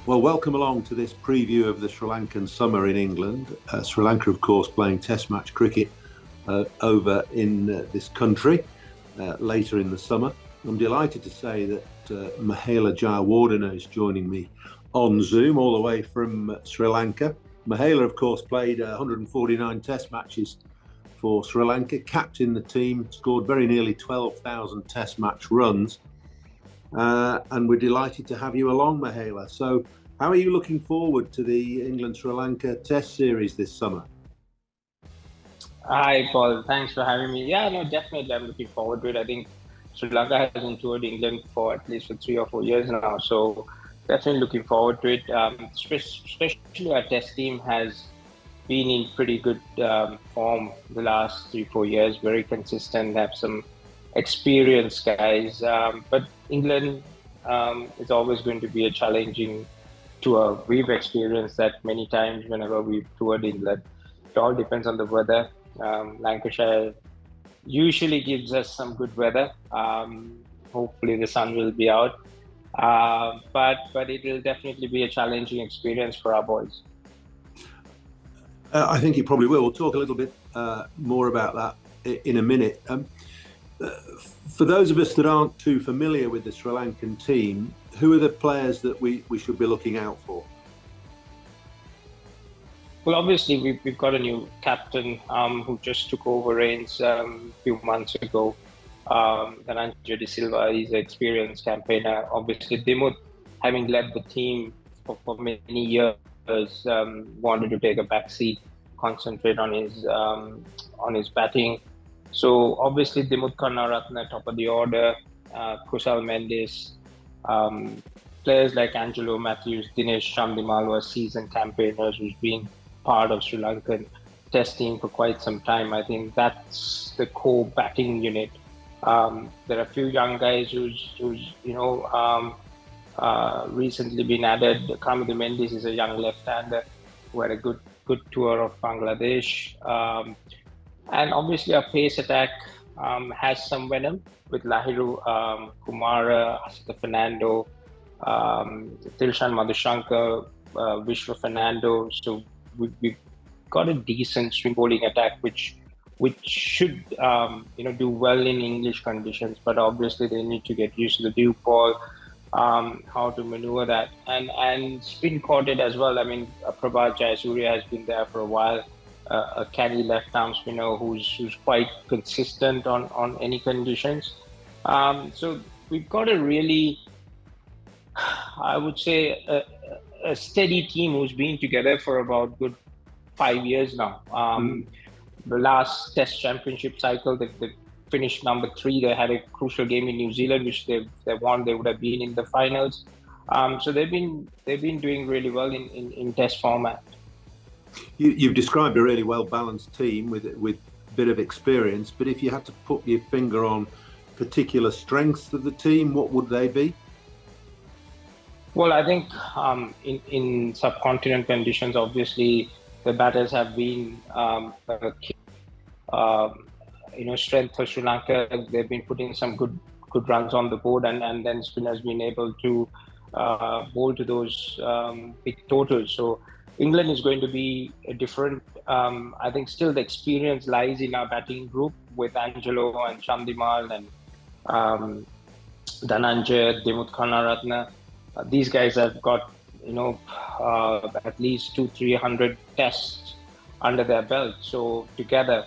Well, welcome along to this preview of the Sri Lankan summer in England. Sri Lanka, of course, playing Test match cricket over in this country later in the summer. I'm delighted to say that Mahela Jayawardene is joining me on Zoom all the way from Sri Lanka. Mahela, of course, played 149 Test matches for Sri Lanka, captained the team, scored very nearly 12,000 Test match runs. And we're delighted to have you along, Mahela. So, how are you looking forward to the England-Sri Lanka Test series this summer? Hi, Paul. Thanks for having me. Yeah, no, definitely. I'm looking forward to it. I think Sri Lanka hasn't toured England for at least for 3 or 4 years now, so definitely looking forward to it. Especially our Test team has been in pretty good form the last 3 or 4 years. Very consistent. Have some experienced guys, but England is always going to be a challenging tour. We've experienced that many times whenever we've toured England. It all depends on the weather. Lancashire usually gives us some good weather. Hopefully the sun will be out. But it will definitely be a challenging experience for our boys. I think it probably will. We'll talk a little bit more about that in a minute. For those of us that aren't too familiar with the Sri Lankan team, who are the players that we should be looking out for? Well, obviously, we've got a new captain who just took over reins a few months ago. Dhananjay De Silva is an experienced campaigner. Obviously, Dimuth, having led the team for many years, wanted to take a back seat, concentrate on his batting. So obviously, Dimuth Karnaratne, top of the order, Kusal Mendes, players like Angelo Matthews, Dinesh Chandimal were seasoned campaigners who's been part of Sri Lankan Test team for quite some time. I think that's the core batting unit. There are a few young guys who's recently been added. Kamil Mendes is a young left-hander who had a good tour of Bangladesh. And obviously our pace attack has some venom with Lahiru Kumara, Asita Fernando, Dilshan Madhushankar, Vishwa Fernando. So we've got a decent swing bowling attack, which should do well in English conditions. But obviously they need to get used to the dew ball, how to maneuver that, and spin courted as well. I mean, Prabhat Jayasuriya has been there for a while. A canny left arm spinner who's quite consistent on any conditions. So we've got a really, I would say, a steady team who's been together for about good 5 years now. The last Test Championship cycle, they finished number 3. They had a crucial game in New Zealand, which they won. They would have been in the finals. So they've been doing really well in Test format. You've described a really well-balanced team with a bit of experience, but if you had to put your finger on particular strengths of the team, what would they be? Well, I think in subcontinent conditions, obviously the batters have been a key, strength for Sri Lanka. They've been putting some good runs on the board, and then spinners been able to bowl to those big totals. So England is going to be a different. I think still the experience lies in our batting group with Angelo and Chandimal and Dhananjay, Dimuth Karnaratne. These guys have got at least 200-300 tests under their belt. So together,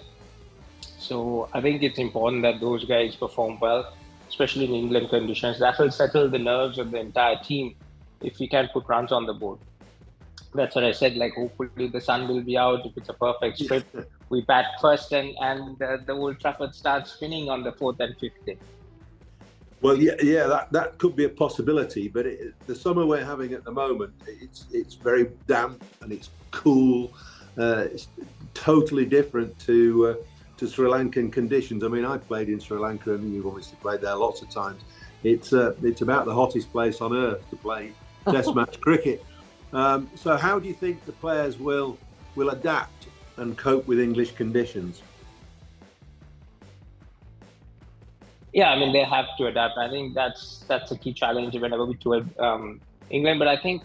so I think it's important that those guys perform well, especially in England conditions. That will settle the nerves of the entire team if we can put runs on the board. That's what I said. Like, hopefully the sun will be out. If it's a perfect script, we bat first, and the Old Trafford starts spinning on the 4th and 5th day. Well, yeah, that could be a possibility. But the summer we're having at the moment, it's very damp and it's cool. It's totally different to Sri Lankan conditions. I mean, I played in Sri Lanka, and you've obviously played there lots of times. It's about the hottest place on earth to play Test match cricket. So how do you think the players will adapt and cope with English conditions? Yeah, I mean, they have to adapt. I think that's a key challenge whenever we tour England, but I think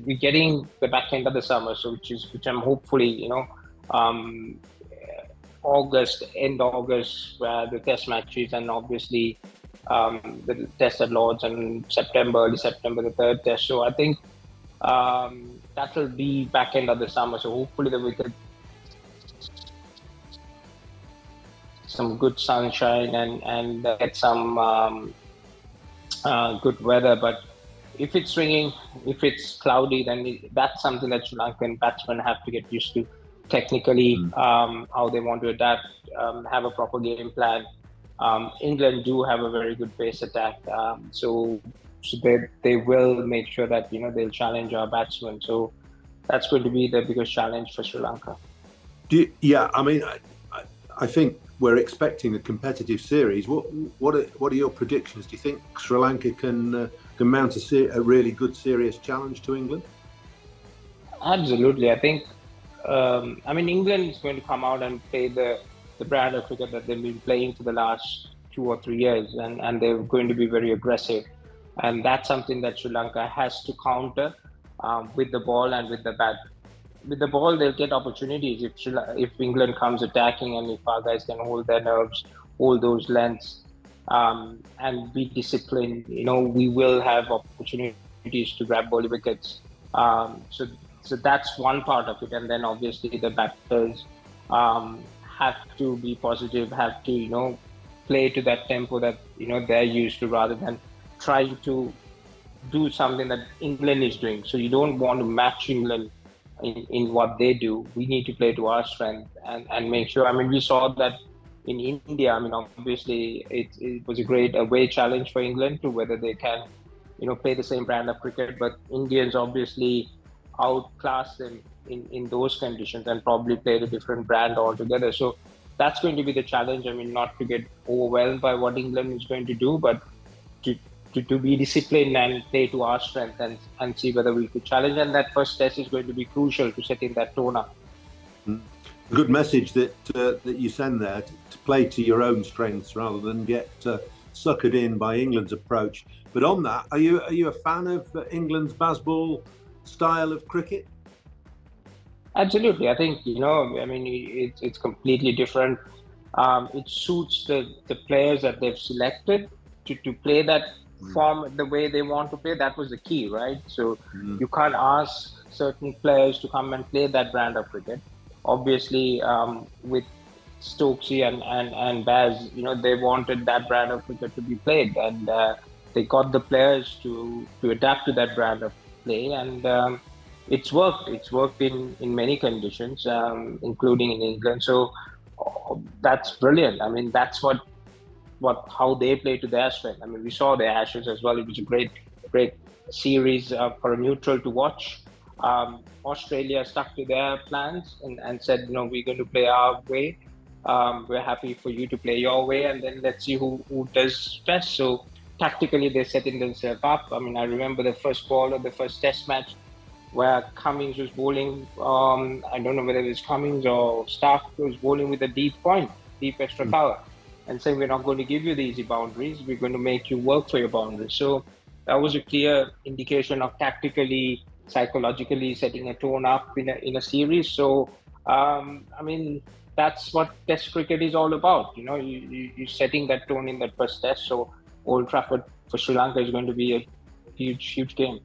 we're getting the back end of the summer, so which I'm hopefully, um, August, end August, where the test matches, and obviously the test at Lords, and September, early September, the third test. So I think that will be back end of the summer. So hopefully that we could some good sunshine and get some good weather. But if it's raining, if it's cloudy, then that's something that Sri Lankan batsmen have to get used to technically, how they want to adapt, have a proper game plan. England do have a very good pace attack, so they will make sure that they'll challenge our batsmen. So that's going to be the biggest challenge for Sri Lanka. Yeah, I mean, I think we're expecting a competitive series. What are your predictions? Do you think Sri Lanka can mount a really good, serious challenge to England? Absolutely, I think. I mean, England is going to come out and play the brand of cricket that they've been playing for the last 2 or 3 years, and they're going to be very aggressive, and that's something that Sri Lanka has to counter with the ball and with the bat. With the ball, they'll get opportunities if England comes attacking, and if our guys can hold their nerves, hold those lengths, and be disciplined. We will have opportunities to grab bowling wickets. So that's one part of it, and then obviously the batters have to be positive, have to play to that tempo that they're used to, rather than trying to do something that England is doing. So you don't want to match England in what they do. We need to play to our strength and make sure. I mean, we saw that in India. I mean, obviously it was a great away challenge for England to whether they can play the same brand of cricket, but Indians obviously outclass them in those conditions and probably played a different brand altogether. So that's going to be the challenge. I mean, not to get overwhelmed by what England is going to do, but to be disciplined and play to our strength and see whether we could challenge. And that first test is going to be crucial to setting that tone up. Good message that you send there, to play to your own strengths rather than get suckered in by England's approach. But on that, are you a fan of England's Bazball style of cricket? Absolutely. I think, I mean, it's completely different. It suits the players that they've selected to play that form the way they want to play. That was the key, right? So you can't ask certain players to come and play that brand of cricket. Obviously, with Stokesy and Baz, they wanted that brand of cricket to be played, and they got the players to adapt to that brand of play, and it's worked. It's worked in many conditions, including in England. So that's brilliant. I mean, that's how they play to their strength. I mean, we saw the Ashes as well. It was a great series for a neutral to watch. Australia stuck to their plans and said, we're going to play our way. We're happy for you to play your way, and then let's see who does best. So tactically, they're setting themselves up. I mean, I remember the first ball of the first Test match where Cummings was bowling. I don't know whether it was Cummings or Stark was bowling with a deep extra cover, and saying, we're not going to give you the easy boundaries. We're going to make you work for your boundaries. So that was a clear indication of tactically, psychologically setting a tone up in a series. So, I mean, that's what Test cricket is all about. You're setting that tone in that first Test. So Old Trafford for Sri Lanka is going to be a huge game.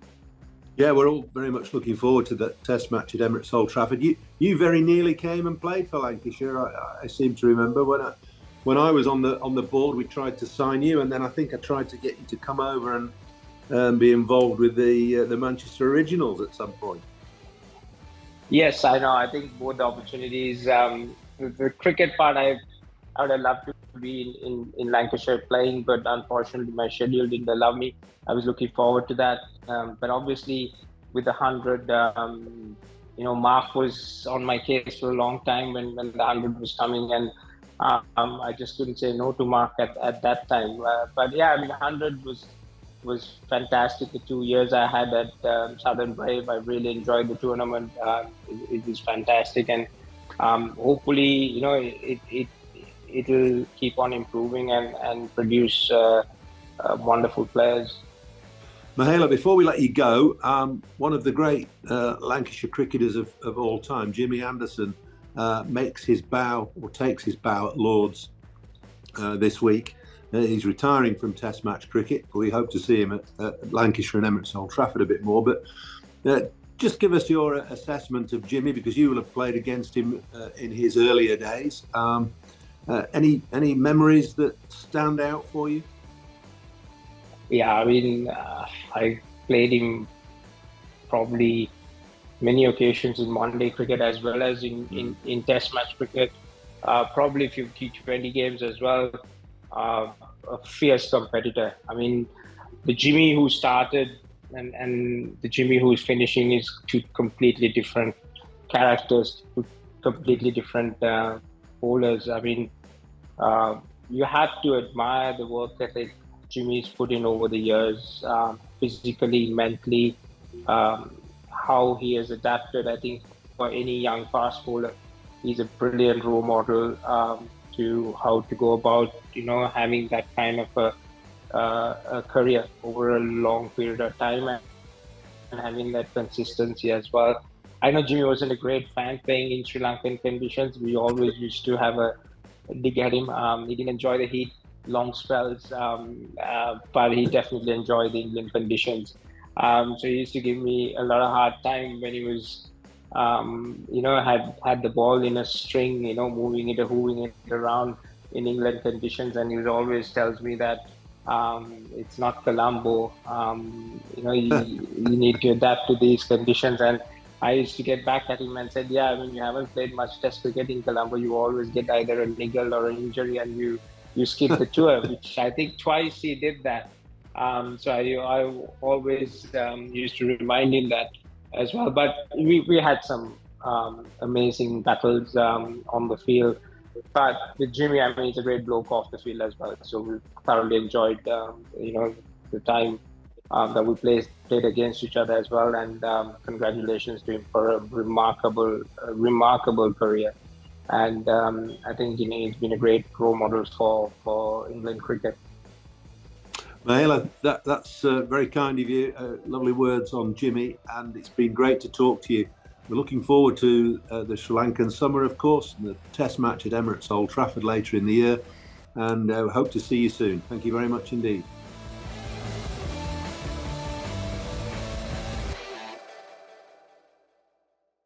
Yeah, we're all very much looking forward to that Test match at Emirates Old Trafford. You very nearly came and played for Lancashire. I seem to remember when I was on the board, we tried to sign you, and then I think I tried to get you to come over and be involved with the Manchester Originals at some point. Yes, I know. I think both the opportunities. The cricket part, I would have loved to be in Lancashire playing, but unfortunately my schedule didn't allow me. I was looking forward to that. But obviously with the 100, Mark was on my case for a long time when the 100 was coming, and I just couldn't say no to Mark at that time. But yeah, I mean, 100 was fantastic. The 2 years I had at Southern Brave, I really enjoyed the tournament. It was fantastic, and hopefully, it will keep on improving and produce wonderful players. Mahela, before we let you go, one of the great Lancashire cricketers of all time, Jimmy Anderson, makes his bow or takes his bow at Lord's this week. He's retiring from Test match cricket. We hope to see him at Lancashire and Emirates Old Trafford a bit more. But just give us your assessment of Jimmy, because you will have played against him in his earlier days. Any memories that stand out for you? Yeah, I mean, I played him probably many occasions in one-day cricket as well as in Test match cricket. Probably a few T20 games as well. A fierce competitor. I mean, the Jimmy who started and the Jimmy who is finishing is two completely different characters, two completely different bowlers. I mean, you have to admire the work ethic Jimmy's put in over the years, physically, mentally, how he has adapted. I think for any young fast bowler, he's a brilliant role model to how to go about, having that kind of a career over a long period of time and having that consistency as well. I know Jimmy wasn't a great fan playing in Sri Lankan conditions. We always used to have a dig at him. He didn't enjoy the heat, long spells, but he definitely enjoyed the England conditions. So he used to give me a lot of hard time when he was, had the ball in a string, moving it or hooving it around in England conditions, and he always tells me that it's not Colombo. You need to adapt to these conditions. And I used to get back at him and said, yeah, I mean, you haven't played much Test cricket in Colombo. You always get either a niggle or an injury, and you skip the tour, which I think twice he did that. So I always used to remind him that as well. But we had some amazing battles on the field. But with Jimmy, I mean, he's a great bloke off the field as well. So we thoroughly enjoyed, the time that we played against each other as well. And congratulations to him for a remarkable career. And I think he's been a great role model for England cricket. Mahela, that's very kind of you. Lovely words on Jimmy, and it's been great to talk to you. We're looking forward to the Sri Lankan summer, of course, and the Test match at Emirates Old Trafford later in the year, and hope to see you soon. Thank you very much indeed.